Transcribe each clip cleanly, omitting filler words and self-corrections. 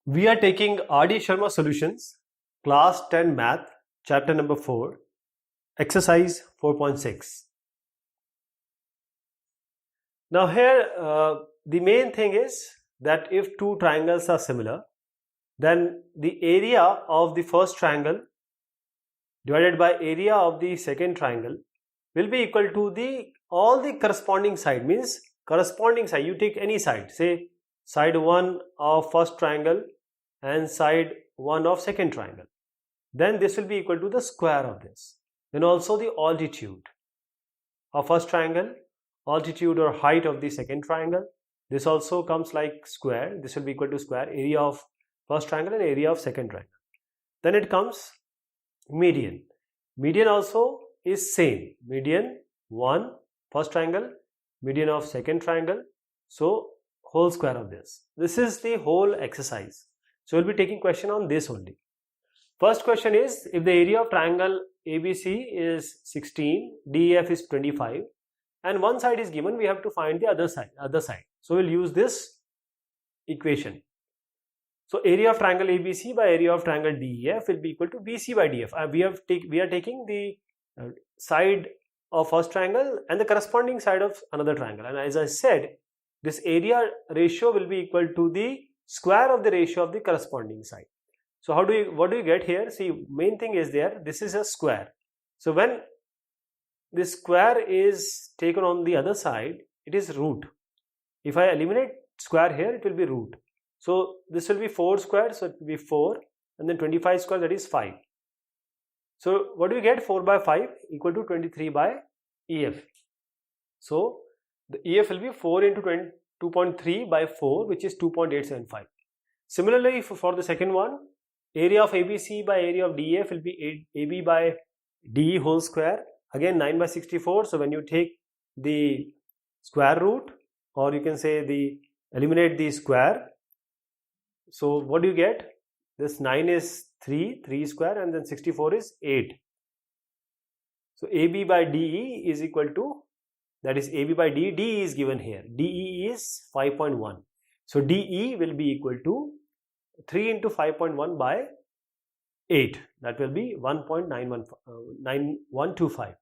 We are taking R.D. Sharma Solutions, Class 10 Math, Chapter number 4, Exercise 4.6. Now here, the main thing is that if two triangles are similar, then the area of the first triangle divided by area of the second triangle will be equal to all the corresponding side. Means corresponding side, you take any side, say side 1 of first triangle and side 1 of second triangle, then this will be equal to the square of this. Then also the altitude of first triangle, altitude or height of the second triangle, this also comes like square. This will be equal to square area of first triangle and area of second triangle. Then it comes median. Median also is same. Median 1 first triangle, median of second triangle, so whole square of this. This is the whole exercise. So we'll be taking question on this only. First question is, if the area of triangle ABC is 16, DEF is 25 and one side is given, we have to find the other side. So we'll use this equation. So area of triangle ABC by area of triangle DEF will be equal to BC by DF. We are taking the side of first triangle and the corresponding side of another triangle, and as I said, this area ratio will be equal to the square of the ratio of the corresponding side. So what do you get here? See, main thing is there, this is a square. So when this square is taken on the other side, it is root. If I eliminate square here, it will be root. So this will be 4 square, so it will be 4, and then 25 square, that is 5. So what do you get? 4 by 5 equal to 23 by EF. So the EF will be 4 into 2.3 by 4, which is 2.875. Similarly, for the second one, area of ABC by area of DEF will be AB by DE whole square. Again 9 by 64. So when you take the square root, or you can say eliminate the square, so what do you get? This 9 is 3 square, and then 64 is 8. So AB by DE is equal to, that is AB by DE, DE is given here. DE is 5.1. So DE will be equal to 3 into 5.1 by 8. That will be 1.9125.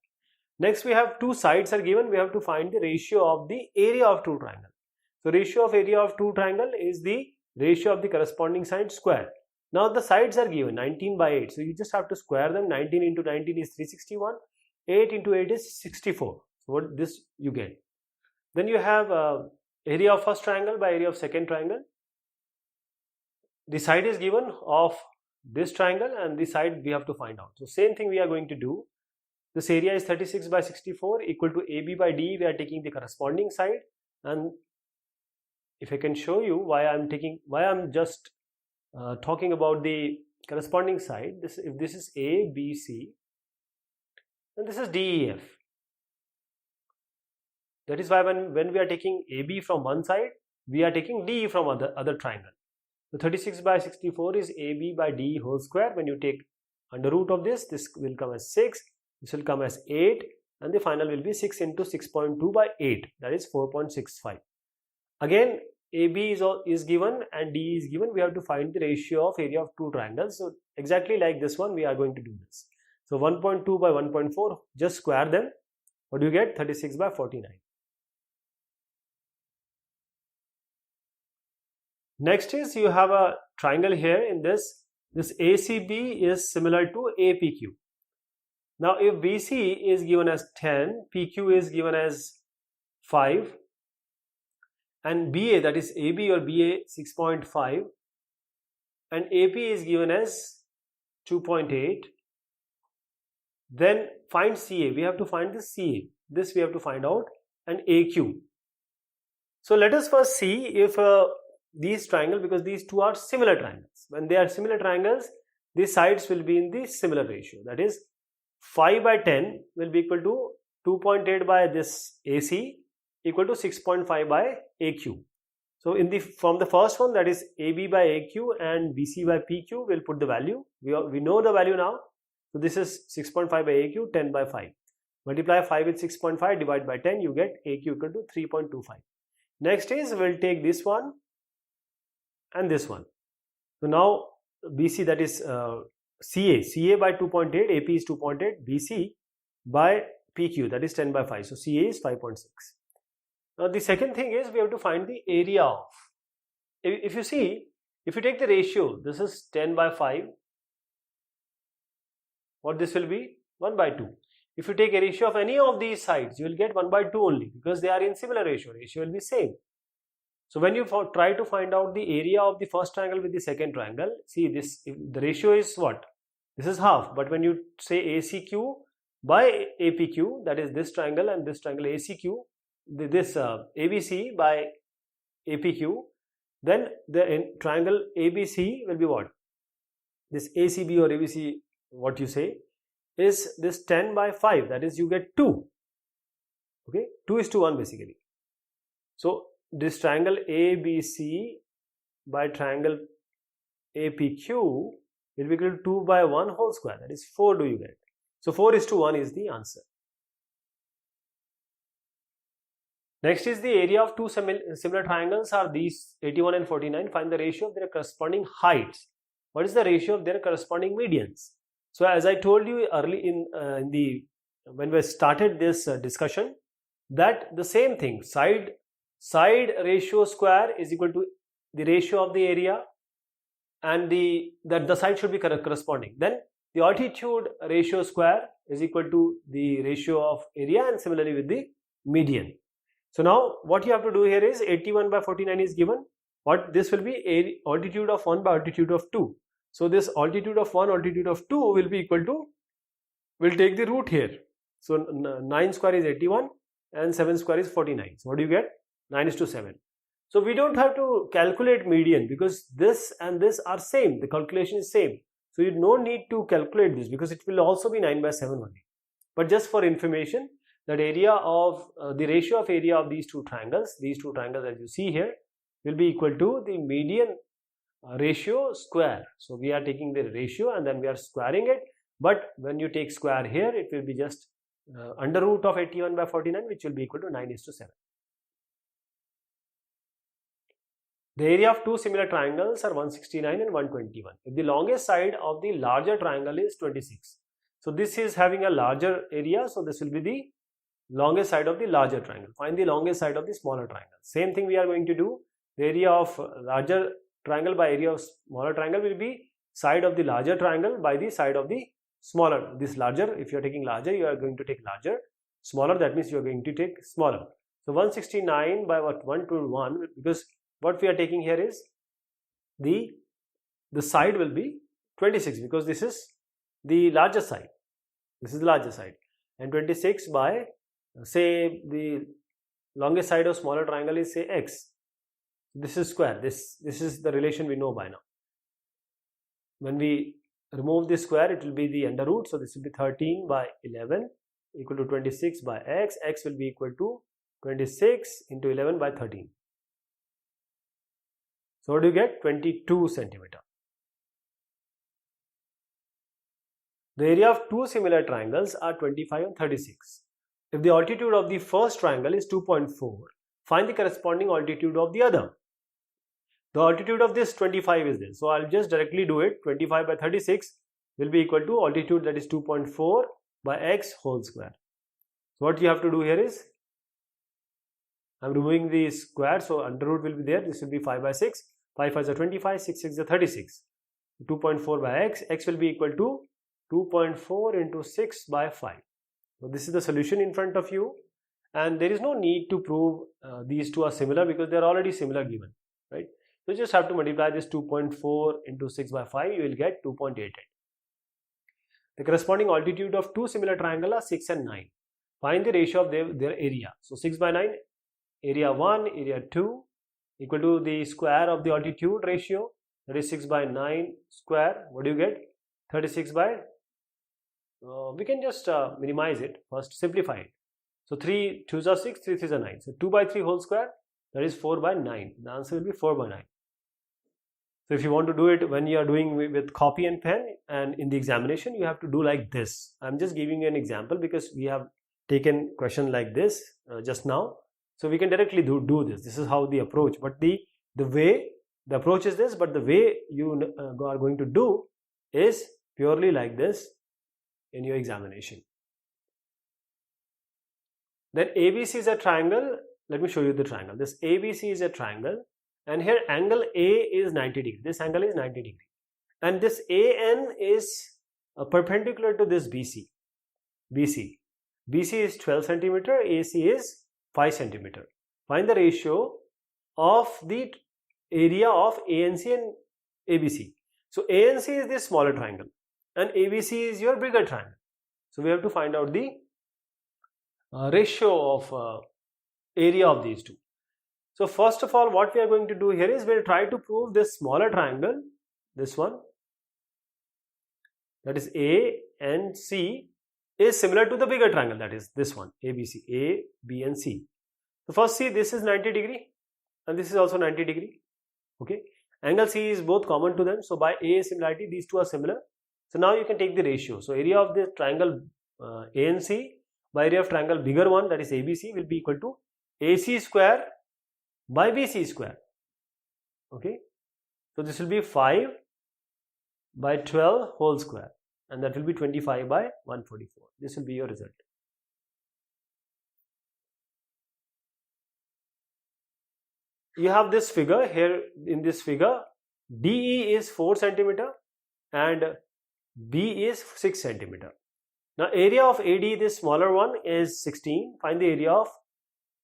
Next we have two sides are given. We have to find the ratio of the area of two triangle. So ratio of area of two triangle is the ratio of the corresponding side square. Now the sides are given 19 by 8. So you just have to square them. 19 into 19 is 361. 8 into 8 is 64. So what this you get. Then you have area of first triangle by area of second triangle. The side is given of this triangle and the side we have to find out. So same thing we are going to do. This area is 36 by 64 equal to AB by DE. We are taking the corresponding side, and if I can show you why I'm just talking about the corresponding side. If this is A, B, C, and this is D, E, F. That is why when we are taking AB from one side, we are taking DE from other triangle. So 36 by 64 is AB by DE whole square. When you take under root of this will come as 6, this will come as 8, and the final will be 6 into 6.2 by 8, that is 4.65. Again, AB is given and DE is given. We have to find the ratio of area of two triangles. So exactly like this one, we are going to do this. So 1.2 by 1.4, just square them. What do you get? 36 by 49. Next is, you have a triangle here in this ACB is similar to APQ. Now if BC is given as 10, PQ is given as 5, and BA, that is AB or BA, 6.5, and AP is given as 2.8, then find CA. We have to find the CA. This we have to find out, and AQ. So let us first see if these triangles, because these two are similar triangles. When they are similar triangles, the sides will be in the similar ratio. That is 5 by 10 will be equal to 2.8 by this AC equal to 6.5 by AQ. So from the first one, that is AB by AQ and BC by PQ, we'll put the value. We know the value now. So this is 6.5 by AQ, 10 by 5. Multiply 5 with 6.5, divide by 10, you get AQ equal to 3.25. Next is, we'll take this one and this one. So now BC, that is CA by 2.8, AP is 2.8, BC by PQ, that is 10 by 5. So CA is 5.6. Now the second thing is we have to find the area of. If you see, if you take the ratio, this is 10 by 5. What this will be? 1 by 2. If you take a ratio of any of these sides, you will get 1 by 2 only, because they are in similar ratio. Ratio will be same. So when you try to find out the area of the first triangle with the second triangle, see this, the ratio is what? This is half. But when you say ACQ by APQ, that is this triangle and this triangle ACQ, this ABC by APQ, then the triangle ABC will be what? This ACB or ABC, what you say, is this 10 by 5, that is you get 2. Okay, 2 is to 1 basically. So this triangle ABC by triangle APQ will be equal to 2 by 1 whole square, that is 4 do you get. So 4 is to 1 is the answer. Next is the area of two similar triangles are these 81 and 49. Find the ratio of their corresponding heights. What is the ratio of their corresponding medians? So as I told you early when we started this discussion, that the same thing, side ratio square is equal to the ratio of the area, and the side should be corresponding. Then the altitude ratio square is equal to the ratio of area, and similarly with the median. So now what you have to do here is 81 by 49 is given. What this will be? Altitude of 1 by altitude of 2. So this altitude of 1, altitude of 2 will be equal to, we'll take the root here. So 9 square is 81 and 7 square is 49. So what do you get? 9 is to 7. So we don't have to calculate median, because this and this are same. The calculation is same. So you no need to calculate this, because it will also be 9 by 7 only. But just for information, that area of the ratio of area of these two triangles as you see here, will be equal to the median ratio square. So we are taking the ratio and then we are squaring it. But when you take square here, it will be just under root of 81 by 49, which will be equal to 9 is to 7. The area of two similar triangles are 169 and 121. If the longest side of the larger triangle is 26. So this is having a larger area, so this will be the longest side of the larger triangle. Find the longest side of the smaller triangle. Same thing we are going to do. The area of larger triangle by area of smaller triangle will be side of the larger triangle by the side of the smaller. This larger, if you are taking larger, you are going to take larger. Smaller, that means you are going to take smaller. So 169 by what? 121, because what we are taking here is the side will be 26, because this is the larger side. This is the larger side. And 26 by, say, the longest side of smaller triangle is, say, x. This is square. This is the relation we know by now. When we remove this square, it will be the under root. So this will be 13 by 11 equal to 26 by x. X will be equal to 26 into 11 by 13. So what do you get? 22 centimeter. The area of two similar triangles are 25 and 36. If the altitude of the first triangle is 2.4, find the corresponding altitude of the other. The altitude of this 25 is this. So I'll just directly do it. 25 by 36 will be equal to altitude, that is 2.4 by x whole square. So what you have to do here is, I'm removing the square, so under root will be there. This will be 5 by 6. 5 5 is 25, 6 6 is 36. 2.4 by x will be equal to 2.4 into 6 by 5. So this is the solution in front of you, and there is no need to prove these two are similar, because they are already similar given, right? So you just have to multiply this 2.4 into 6 by 5, you will get 2.88. The corresponding altitude of two similar triangles are 6 and 9. Find the ratio of their area. So 6 by 9, area 1, area 2 equal to the square of the altitude ratio, that is 6 by 9 square. What do you get? 36 by, we can just minimize it, first simplify it. So 3 2s are 6, 3 3s are 9. So 2 by 3 whole square, that is 4 by 9. The answer will be 4 by 9. So if you want to do it when you are doing with copy and pen and in the examination, you have to do like this. I'm just giving you an example because we have taken question like this just now. So we can directly do this. This is how the approach, but the way The approach is this, but the way you are going to do is purely like this in your examination. Then ABC is a triangle. Let me show you the triangle. This ABC is a triangle, and here angle A is 90 degree. This angle is 90 degree, and this AN is perpendicular to this BC. BC is 12 centimeter. AC is 5 centimeter. Find the ratio of the area of ANC and ABC. So ANC is this smaller triangle, and ABC is your bigger triangle. So we have to find out the ratio of area of these two. So first of all, what we are going to do here is we'll try to prove this smaller triangle, this one, that is A and C, is similar to the bigger triangle, that is this one, ABC, A, B and C. So first see, this is 90 degree and this is also 90 degree. Okay, angle C is both common to them, so by A similarity these two are similar. So now you can take the ratio. So area of this triangle ANC by area of triangle bigger one, that is ABC, will be equal to AC square by BC square. Okay, so this will be 5 by 12 whole square, and that will be 25 by 144. This will be your result. You have this figure here. In this figure, DE is 4 centimeter and B is 6 centimeter. Now area of AD, this smaller one, is 16. Find the area of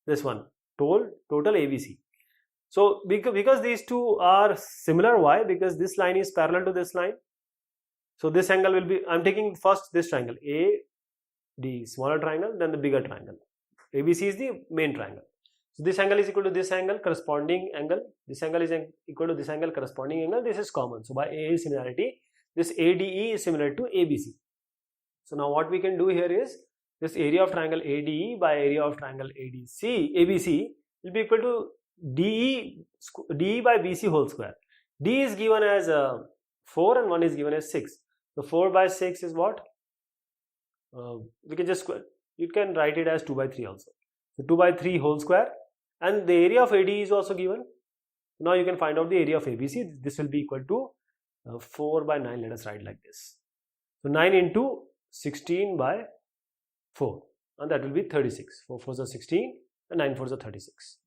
this one, total ABC. So because these two are similar, why? Because this line is parallel to this line. So this angle will be, I am taking first this triangle AD, smaller triangle, then the bigger triangle. ABC is the main triangle. So this angle is equal to this angle, corresponding angle. This angle is equal to this angle, corresponding angle. This is common. So by A similarity, this ADE is similar to ABC. So now what we can do here is, this area of triangle ADE by area of triangle ABC will be equal to DE by BC whole square. D is given as 4 and 1 is given as 6. So 4 by 6 is what? We can just square. You can write it as 2 by 3 also. So 2 by 3 whole square, and the area of AD is also given. Now you can find out the area of ABC. This will be equal to 4 by 9. Let us write like this. So 9 into 16 by 4, and that will be 36. 4 4s are 16 and 9 4s are 36.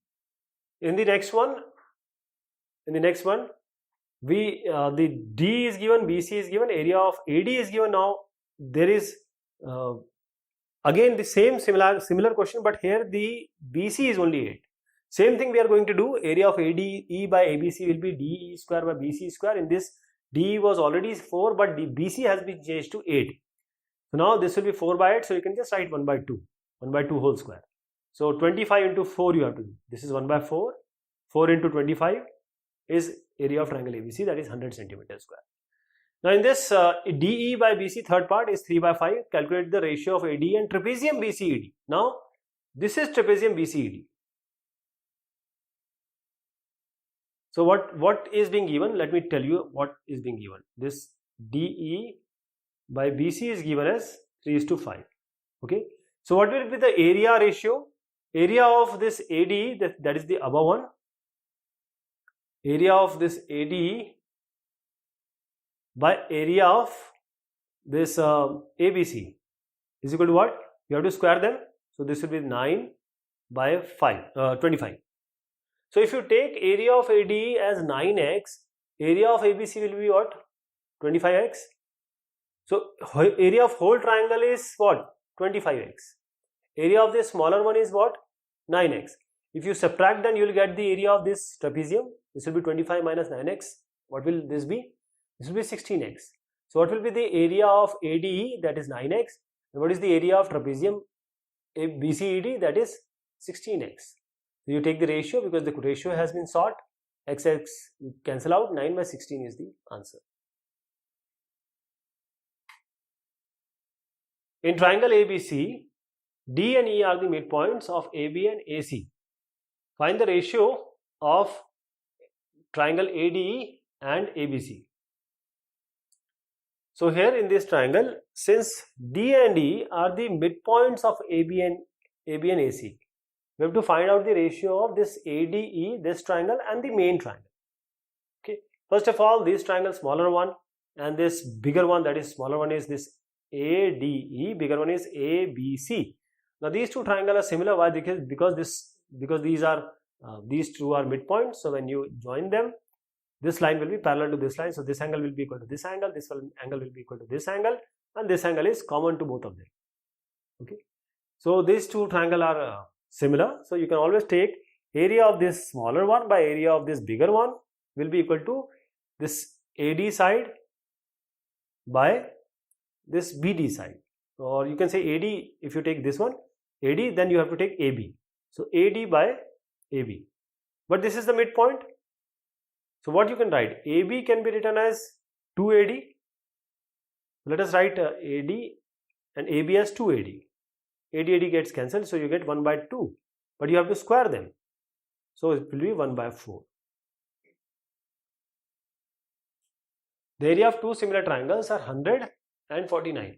In the next one, we the D is given, BC is given, area of AD is given. Now there is again the same similar question, but here the BC is only 8. Same thing we are going to do. Area of ADE by ABC will be DE square by BC square. In this, DE was already 4, but the BC has been changed to 8. So now this will be 4 by 8. So you can just write 1 by 2 whole square. So 25 into 4 you have to do. This is 1 by 4. 4 into 25 is area of triangle ABC, that is 100 centimeter square. Now in this DE by BC, third part is 3 by 5. Calculate the ratio of AD and trapezium BCED. Now this is trapezium BCED. So what is being given? Let me tell you what is being given. This DE by BC is given as 3:5. Okay. So what will be the area ratio? Area of this AD, that is the above one. Area of this AD by area of this ABC is equal to what? You have to square them. So this will be 9 by 25. So if you take area of AD as 9x, area of ABC will be what? 25x. So area of whole triangle is what? 25x. Area of this smaller one is what? 9x. If you subtract, then you will get the area of this trapezium. This will be 25 minus 9x. What will this be? This will be 16x. So what will be the area of ADE? That is 9x. And what is the area of trapezium BCED? That is 16x. So you take the ratio, because the ratio has been sought. X cancel out. 9 by 16 is the answer. In triangle ABC, D and E are the midpoints of AB and AC. Find the ratio of triangle ADE and ABC. So here in this triangle, since D and E are the midpoints of AB and AC, we have to find out the ratio of this ADE, this triangle, and the main triangle. First of all, this triangle smaller one and this bigger one, that is smaller one, is this ADE, bigger one is ABC. Now these two triangles are similar. Why? Because these two are midpoints. So when you join them, this line will be parallel to this line. So this angle will be equal to this angle, this angle will be equal to this angle, and this angle is common to both of them. Okay. So these two triangles are similar. So you can always take area of this smaller one by area of this bigger one will be equal to this AD side by this BD side. Or you can say AD, if you take this one AD, then you have to take AB. So AD by AB. But this is the midpoint. So what you can write? AB can be written as 2AD. Let us write AD and AB as 2AD. AD gets cancelled, so you get 1 by 2. But you have to square them. So it will be 1 by 4. The area of two similar triangles are 100 and 49.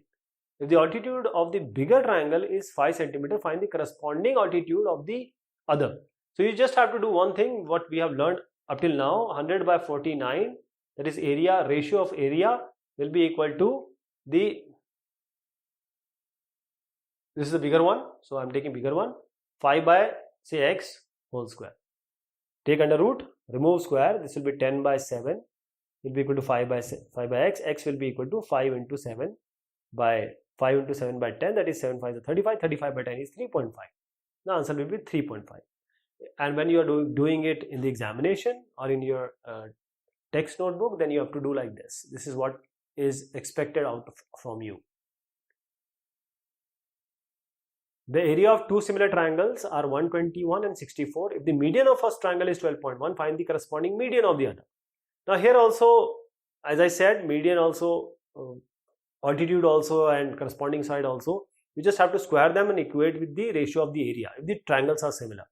If the altitude of the bigger triangle is 5 cm, find the corresponding altitude of the other. So you just have to do one thing, what we have learned up till now. 100 by 49, that is area, ratio of area will be equal to the, this is the bigger one, so I am taking bigger one, 5 by say x whole square. Take under root, remove square, this will be 10 by 7, will be equal to 5 by x, x will be equal to 5 into 7 by 5 into 7 by 10, that is 7 5 is 35, 35 by 10 is 3.5. The answer will be 3.5. And when you are doing it in the examination or in your text notebook, then you have to do like this. This is what is expected from you. The area of two similar triangles are 121 and 64. If the median of first triangle is 12.1, find the corresponding median of the other. Now here also, as I said, median also, altitude also, and corresponding side also, you just have to square them and equate with the ratio of the area if the triangles are similar.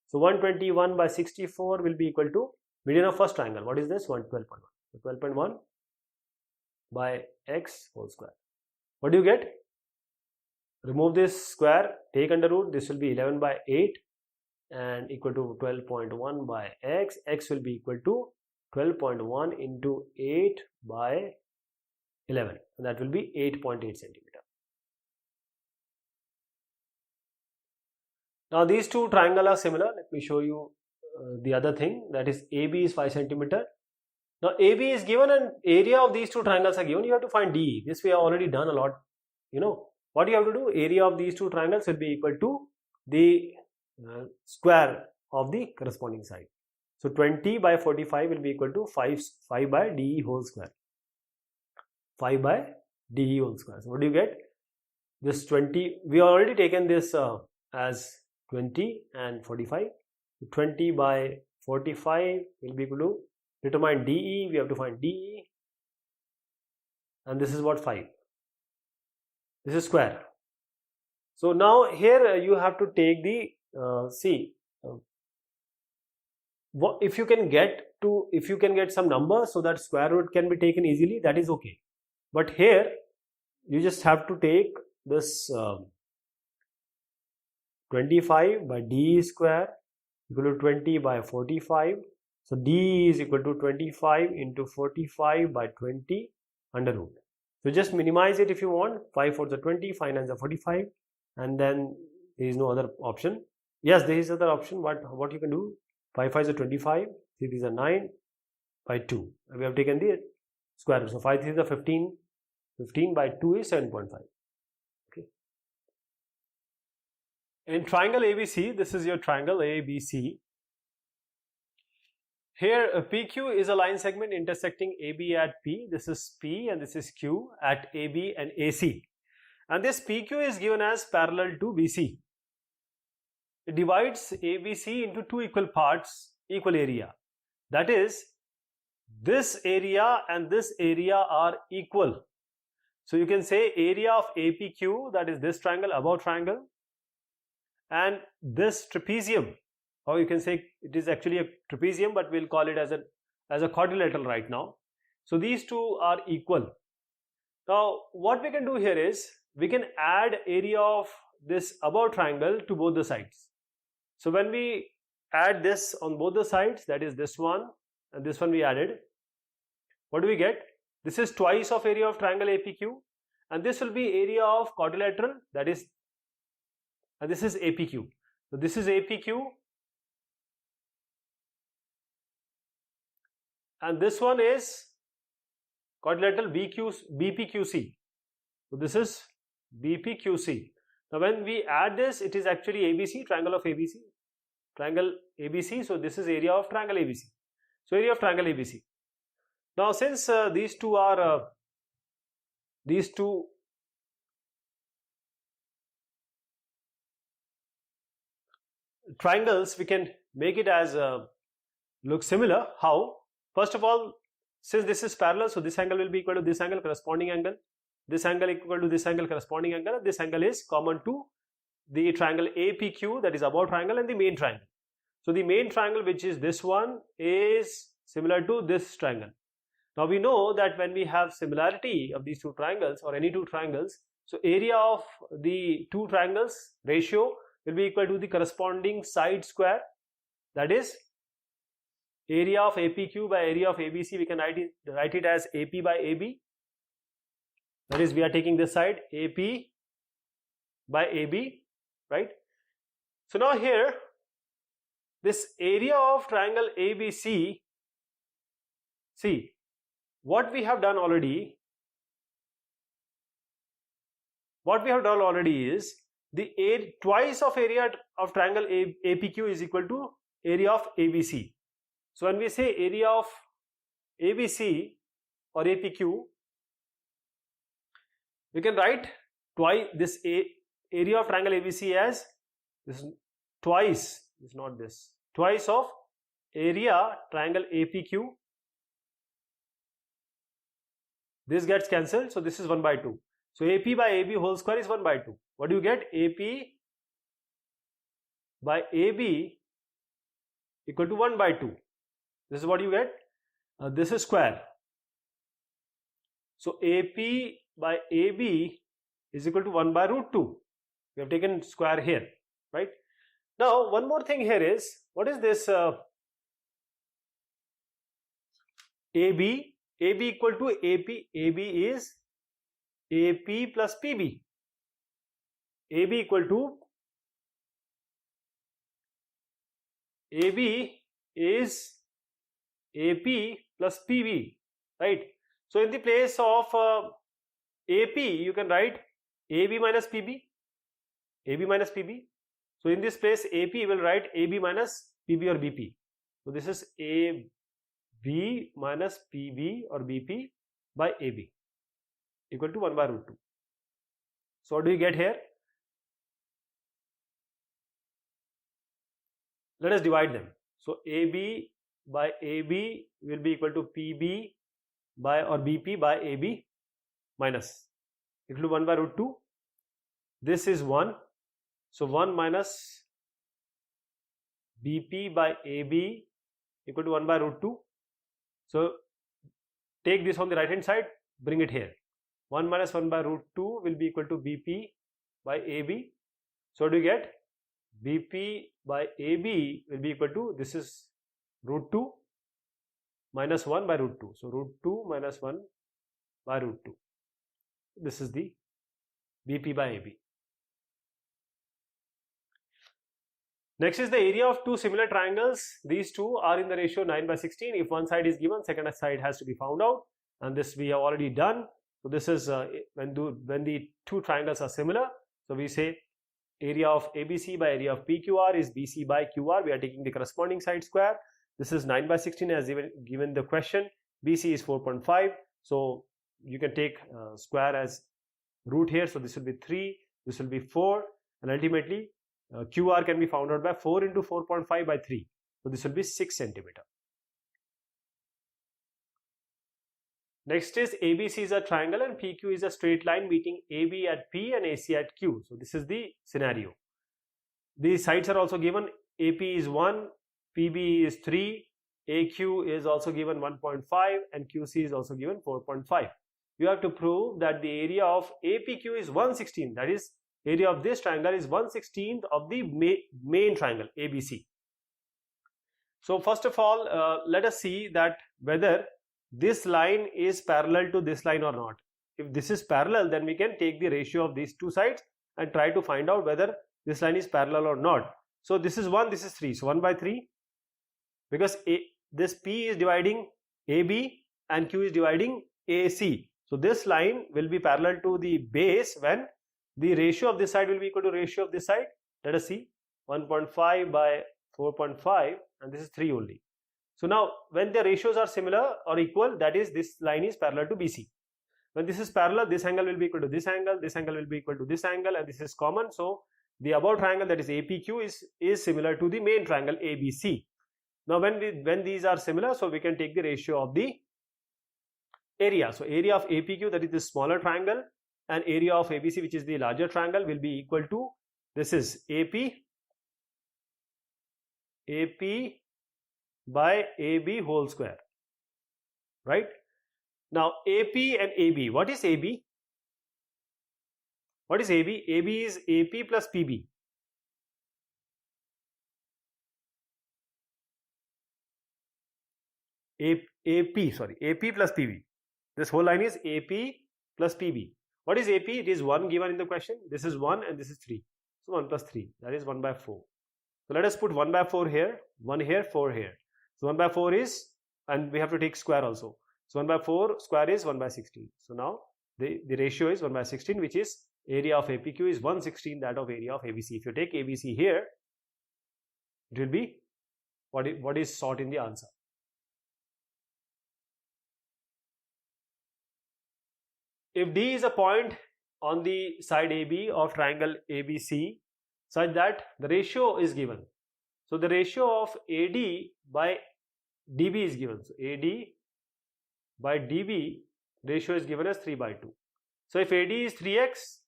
So 121 by 64 will be equal to median of first triangle. What is this? 12.1. So 12.1 by x whole square. What do you get? Remove this square, take under root, this will be 11 by 8 and equal to 12.1 by x. X will be equal to 12.1 into 8 by 11, and that will be 8.8 centimeter. Now these two triangles are similar. Let me show you the other thing, that is AB is 5 centimeter. Now AB is given and area of these two triangles are given. You have to find DE. This we have already done a lot. You know what you have to do? Area of these two triangles will be equal to the square of the corresponding side. So 20 by 45 will be equal to 5 by DE whole square. 5 by DE whole square. So what do you get? This 20, we have already taken this as 20 and 45. 20 by 45 will be equal to, determine DE, we have to find DE, and this is what 5. This is square. So now here you have to take the if you can get some number so that square root can be taken easily, that is okay. But here you just have to take this 25 by DE square equal to 20 by 45. So DE is equal to 25 into 45 by 20 under root. So just minimize it if you want. 5 4s are 20, 5 9s are 45, and then there is no other option. Yes, there is other option. What you can do? 5 5s are 25. 3 3s are 9 by 2. We have taken the square root. So 5 3s are 15. 15 by 2 is 7.5. Okay. In triangle ABC, this is your triangle ABC. Here PQ is a line segment intersecting AB at P. This is P and this is Q at AB and AC. And this PQ is given as parallel to BC. It divides ABC into two equal parts, equal area. That is, this area and this area are equal. So you can say area of APQ, that is this triangle, above triangle, and this trapezium, or you can say it is actually a trapezium, but we'll call it as a quadrilateral right now. So these two are equal. Now what we can do here is we can add area of this above triangle to both the sides. So when we add this on both the sides, that is this one and this one we added, what do we get? This is twice of area of triangle APQ, and this will be area of quadrilateral, that is, and this is APQ. So this is APQ, and this one is quadrilateral BPQC. So this is BPQC. Now when we add this, it is actually ABC, triangle of ABC, triangle ABC. So this is area of triangle ABC. So area of triangle ABC. Now since these two triangles, we can make it as look similar. How? First of all, since this is parallel, so this angle will be equal to this angle, corresponding angle. This angle equal to this angle, corresponding angle. And this angle is common to the triangle APQ, that is above triangle, and the main triangle. So the main triangle, which is this one, is similar to this triangle. Now we know that when we have similarity of these two triangles or any two triangles, so area of the two triangles ratio will be equal to the corresponding side square, that is area of APQ by area of ABC. We can write it as AP by AB, that is we are taking this side AP by AB, right? So now here this area of triangle ABC, see what we have done already is the twice of area of triangle APQ is equal to area of ABC. So when we say area of ABC or APQ, we can write twice this area of triangle ABC as this twice, is not this, twice of area triangle APQ. This gets cancelled, so this is 1 by 2. So AP by AB whole square is 1 by 2. What do you get? AP by AB equal to 1 by 2. This is what you get. This is square. So AP by AB is equal to 1 by root 2. We have taken square here, right? Now one more thing here is, what is this AB? AB equal to AP. AB is AP plus PB. AB equal to AB is AP plus PB, right? So in the place of AP, you can write AB minus PB, AB minus PB. So in this place, AP will write AB minus PB or BP. So this is AB minus PB or BP by AB equal to 1 by root 2. So what do you get here? Let us divide them. So AB by AB will be equal to PB by or BP by AB minus equal to 1 by root 2. This is 1. So 1 minus BP by AB equal to 1 by root 2. So take this on the right hand side, bring it here. 1 minus 1 by root 2 will be equal to BP by AB. So what do you get? BP by AB will be equal to, this is root 2 minus 1 by root 2. So root 2 minus 1 by root 2. This is the BP by AB. Next is the area of two similar triangles. These two are in the ratio 9 by 16. If one side is given, second side has to be found out, and this we have already done. So this is when the two triangles are similar. So we say area of ABC by area of PQR is BC by QR. We are taking the corresponding side square. This is 9 by 16 as given the question. BC is 4.5. So you can take square as root here. So this will be 3. This will be 4. And ultimately QR can be found out by 4 into 4.5 by 3. So this will be 6 centimeter. Next is ABC is a triangle and PQ is a straight line meeting AB at P and AC at Q. So this is the scenario. These sides are also given. AP is 1, PB is 3, AQ is also given 1.5 and QC is also given 4.5. You have to prove that the area of APQ is 1/16. That is, area of this triangle is 1/16 of the main triangle ABC. So first of all, let us see that whether this line is parallel to this line or not. If this is parallel, then we can take the ratio of these two sides and try to find out whether this line is parallel or not. So this is 1, this is 3. So 1 by 3, because this P is dividing AB and Q is dividing AC. So this line will be parallel to the base when the ratio of this side will be equal to ratio of this side. Let us see, 1.5 by 4.5, and this is 3 only. So now when the ratios are similar or equal, that is, this line is parallel to BC. When this is parallel, this angle will be equal to this angle will be equal to this angle, and this is common. So the above triangle, that is APQ, is similar to the main triangle ABC. Now when these are similar, so we can take the ratio of the area. So area of APQ, that is the smaller triangle, and area of ABC, which is the larger triangle, will be equal to, this is AP by AB whole square, right? Now AP and AB, what is AB? What is AB? AB is AP plus PB. AP plus PB. This whole line is AP plus PB. What is AP? It is 1 given in the question. This is 1 and this is 3. So 1 plus 3, that is 1 by 4. So let us put 1 by 4 here, 1 here, 4 here. So 1 by 4 is, and we have to take square also. So 1 by 4 square is 1 by 16. So now the ratio is 1 by 16, which is area of APQ is 1/16 that of area of ABC. If you take ABC here, it will be what is sought in the answer. If D is a point on the side AB of triangle ABC such that the ratio is given, so the ratio of AD by DB is given. So AD by DB ratio is given as 3 by 2. So if AD is 3x,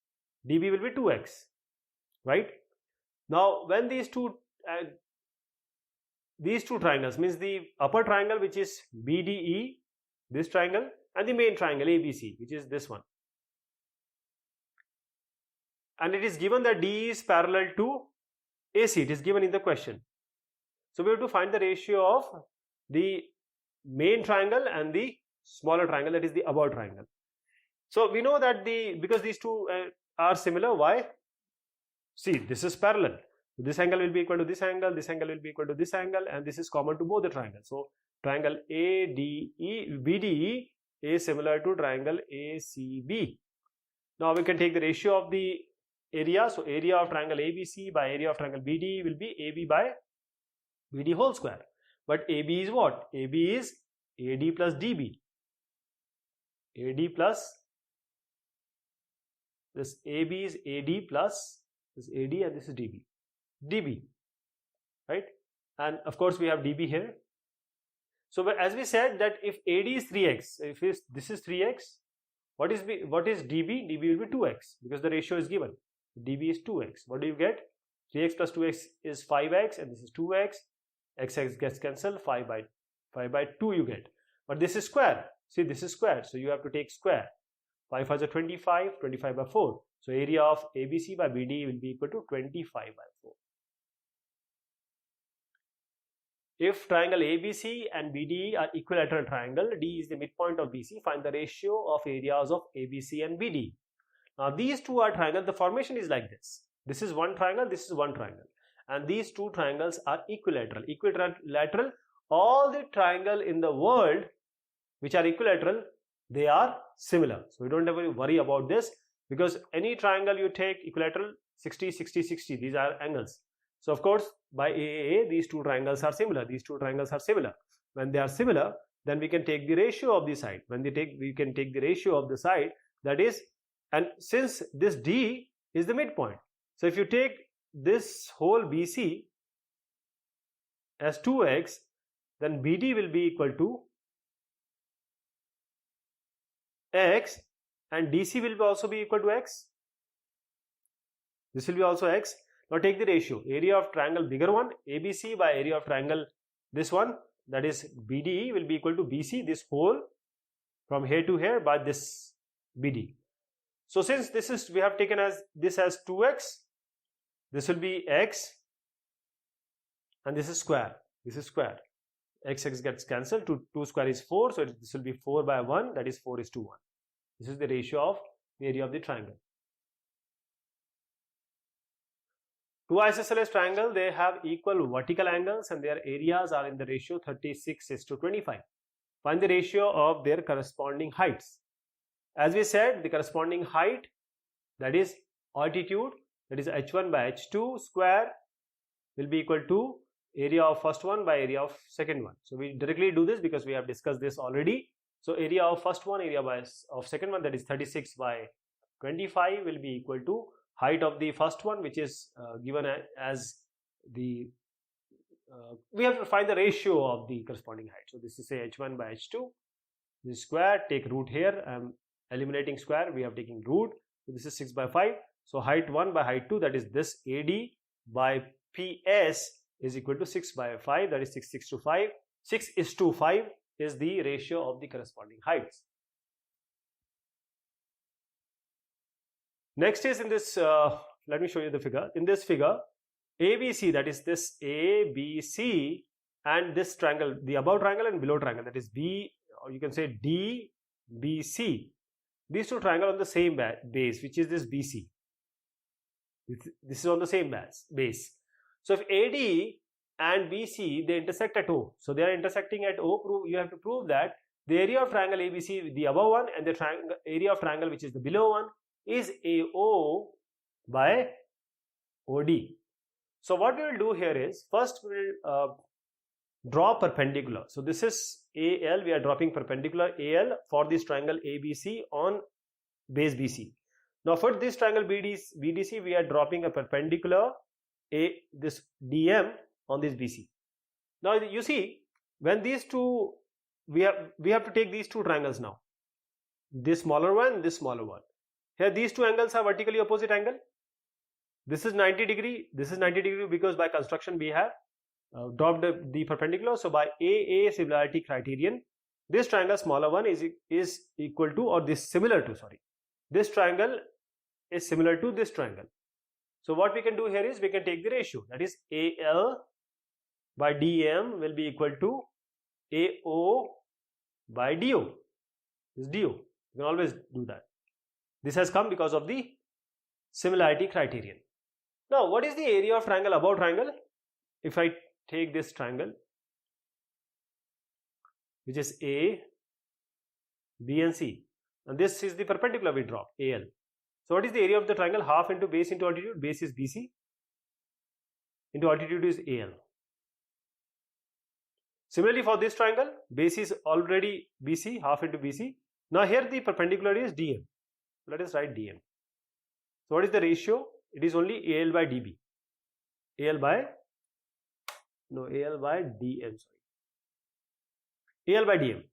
DB will be 2x, right? Now when these two triangles, means the upper triangle, which is BDE, this triangle, and the main triangle ABC, which is this one, and it is given that D is parallel to AC, it is given in the question. So we have to find the ratio of the main triangle and the smaller triangle, that is the above triangle. So we know that because these two are similar, why? See, this is parallel. This angle will be equal to this angle will be equal to this angle, and this is common to both the triangles. So triangle BDE is similar to triangle ACB. Now we can take the ratio of the area. So area of triangle ABC by area of triangle BDE will be AB by BD whole square. But AB is what? AB is AD plus DB. AD plus this AB is AD plus this AD, and this is DB, right? And of course we have DB here. So as we said that if AD is 3x, if this is 3x, what is DB? DB will be 2x, because the ratio is given. DB is 2x. What do you get? 3x plus 2x is 5x, and this is 2x. X gets cancelled, 5 by 2 you get. But this is square. See, this is square, so you have to take square. 5 5 is 25, 25 by 4. So area of ABC by BD will be equal to 25 by 4. If triangle ABC and BDE are equilateral triangle, D is the midpoint of BC, find the ratio of areas of ABC and BD. Now these two are triangle. The formation is like this. This is one triangle, this is one triangle. And these two triangles are equilateral. Equilateral, all the triangle in the world which are equilateral, they are similar. So we don't have to worry about this, because any triangle you take equilateral, 60, 60, 60, these are angles. So of course by AAA these two triangles are similar. These two triangles are similar. When they are similar, then we can take the ratio of the side. We can take the ratio of the side, that is, and since this D is the midpoint, so if you take this whole BC as 2x, then BD will be equal to x, and DC will also be equal to x. This will be also x. Now take the ratio. Area of triangle bigger one, ABC, by area of triangle this one, that is BDE, will be equal to BC, this whole from here to here, by this BD. So since this is, we have taken as this as 2x, this will be x, and this is square. This is square. x gets cancelled, 2 square is 4, so this will be 4 by 1, that is 4:1. This is the ratio of the area of the triangle. Two isosceles triangle, they have equal vertical angles and their areas are in the ratio 36:25. Find the ratio of their corresponding heights. As we said, the corresponding height, that is altitude, that is h1 by h2 square, will be equal to area of first one by area of second one. So we directly do this because we have discussed this already. So area of first one, area of second one, that is 36 by 25 will be equal to height of the first one, which is given as the we have to find the ratio of the corresponding height. So this is say h1 by h2, this square, take root here, I'm eliminating square, we have taken root, so this is 6 by 5. So height 1 by height 2, that is this AD by PS is equal to 6 by 5, that is 6:5. 6:5 is the ratio of the corresponding heights. Next is in this, let me show you the figure. In this figure, ABC, that is this ABC, and this triangle, the above triangle and below triangle, that is B, or you can say DBC. These two triangles on the same base, which is this BC. This is on the same base. So if AD and BC, they intersect at O. So they are intersecting at O. You have to prove that the area of triangle ABC, the above one, and the area of triangle which is the below one, is AO by OD. So what we will do here is, first we will draw perpendicular. So this is AL, we are dropping perpendicular AL for this triangle ABC on base BC. Now for this triangle BDC, we are dropping a perpendicular this DM on this BC. Now you see, when these two, we have to take these two triangles now. This smaller one, this smaller one. Here these two angles are vertically opposite angle. This is 90 degree, this is 90 degree because by construction we have dropped the perpendicular. So by AA similarity criterion, this triangle smaller one is equal to, or this similar to, sorry, this triangle is similar to this triangle. So what we can do here is we can take the ratio, that is AL by DM will be equal to AO by DO. This DO, you can always do that. This has come because of the similarity criterion. Now what is the area of triangle above triangle? If I take this triangle, which is A, B and C, and this is the perpendicular we drop, AL. So what is the area of the triangle? Half into base into altitude. Base is BC into altitude is AL. Similarly for this triangle, base is already BC, half into BC. Now here the perpendicular is DM. Let us write DM. So what is the ratio? It is only AL by DB. AL by DM, sorry. AL by DM.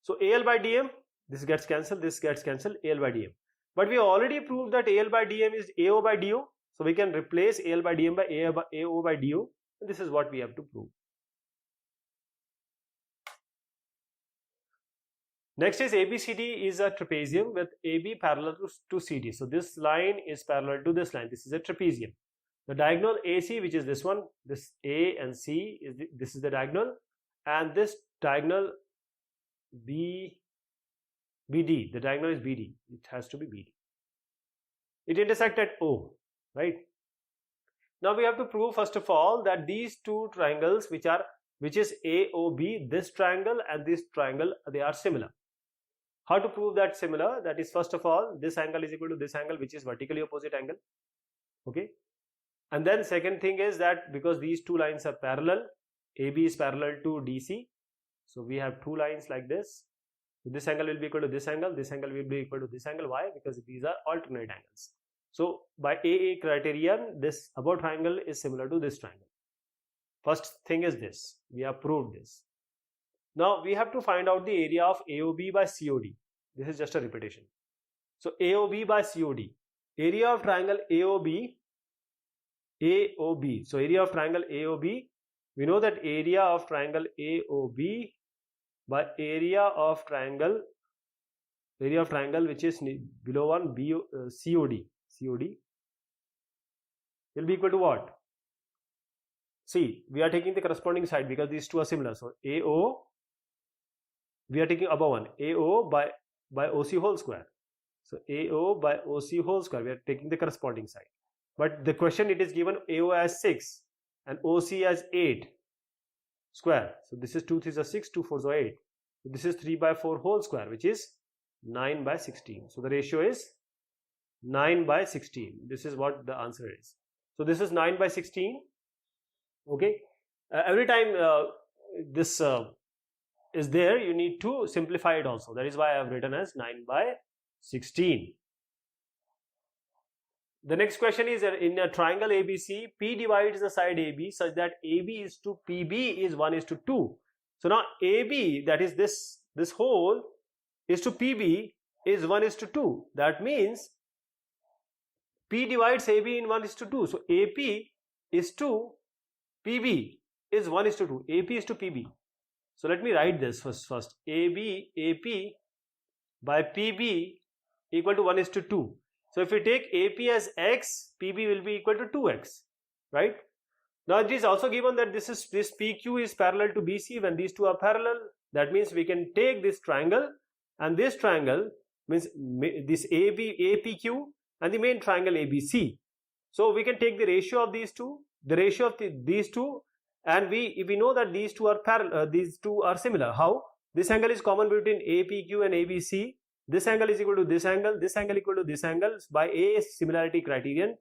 So AL by DM, this gets cancelled, this gets cancelled, AL by DM. But we already proved that AL by DM is AO by DO. So we can replace AL by DM by AO by DO. And this is what we have to prove. Next is ABCD is a trapezium with AB parallel to CD. So this line is parallel to this line. This is a trapezium. The diagonal AC, which is this one, this A and C, this is the diagonal, and this diagonal BD, the diagonal is BD. It has to be BD. It intersects at O, right? Now we have to prove first of all that these two triangles, which is AOB, this triangle and this triangle, they are similar. How to prove that similar? That is, first of all, this angle is equal to this angle, which is vertically opposite angle. Okay. And then second thing is that because these two lines are parallel, AB is parallel to DC. So we have two lines like this. So this angle will be equal to this angle will be equal to this angle. Why? Because these are alternate angles. So by AA criterion, this above triangle is similar to this triangle. First thing is this, we have proved this. Now we have to find out the area of AOB by COD. This is just a repetition. So AOB by COD, area of triangle AOB. So area of triangle AOB, we know that area of triangle AOB by area of triangle which is below one COD will be equal to what? see, we are taking the corresponding side because these two are similar. So AO, we are taking above one, AO by OC whole square. So AO by OC whole square, we are taking the corresponding side. But the question, it is given AO as 6 and OC as 8 square. So this is 2 3s are 6, 2 4s are 8. So this is 3 by 4 whole square, which is 9 by 16. So the ratio is 9 by 16. This is what the answer is. So this is 9 by 16. Okay. Every time this is there, you need to simplify it also. That is why I have written as 9 by 16. The next question is, in a triangle ABC, P divides the side AB such that AB is to PB is 1:2. So now AB, that is this whole, is to PB is 1:2. That means P divides AB in 1:2. So AP is to PB is 1:2. AP is to PB. So let me write this first. AP by PB equal to 1:2. So if we take AP as X, PB will be equal to 2X, right? Now it is also given that this PQ is parallel to BC. When these two are parallel, that means we can take this triangle, and this triangle means this APQ and the main triangle ABC. So we can take the ratio of these two, and we know that these two are parallel, these two are similar. How? This angle is common between APQ and ABC. This angle is equal to this angle equal to this angle by A similarity criterion.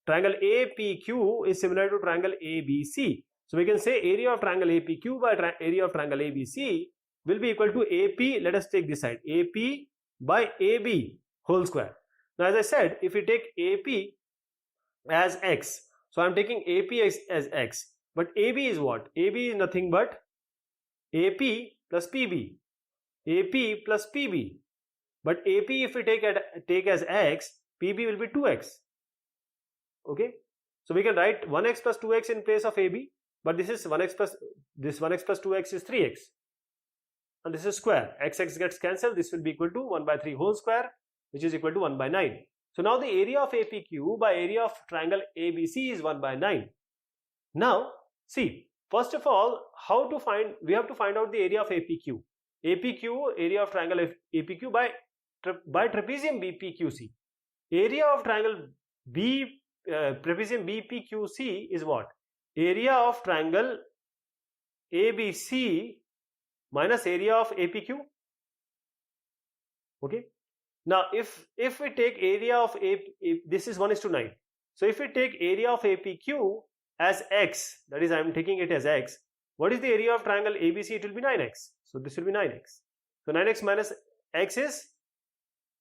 Triangle APQ is similar to triangle ABC. So we can say area of triangle APQ by area of triangle ABC will be equal to AP. Let us take this side, AP by AB whole square. Now as I said, if we take AP as X, so I am taking AP as X, but AB is what? AB is nothing but AP plus PB, AP plus PB. But AP, if we take as X, PB will be 2X. Okay, so we can write 1X plus 2X in place of AB, but this is 1X plus 2X is 3X, and this is square. X gets cancelled. This will be equal to 1 by 3 whole square, which is equal to 1 by 9. So now the area of APQ by area of triangle ABC is 1 by 9. Now see, first of all, we have to find out the area of APQ. APQ, area of triangle APQ by trapezium BPQC. Area of triangle trapezium BPQC is what? Area of triangle ABC minus area of APQ. Okay. Now if we take area of this is 1:9. So if we take area of APQ as X, that is I am taking it as X, what is the area of triangle ABC? It will be 9X. So this will be 9X. So 9X minus X is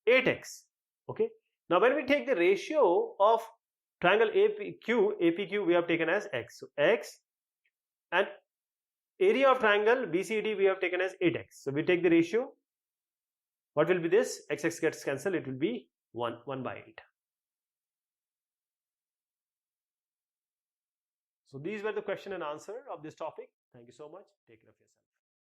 8X. Okay. Now when we take the ratio of triangle APQ we have taken as X. So X, and area of triangle BCD we have taken as 8X. So we take the ratio. What will be this? X gets cancelled. It will be 1 by 8. So these were the question and answer of this topic. Thank you so much. Take care of yourself.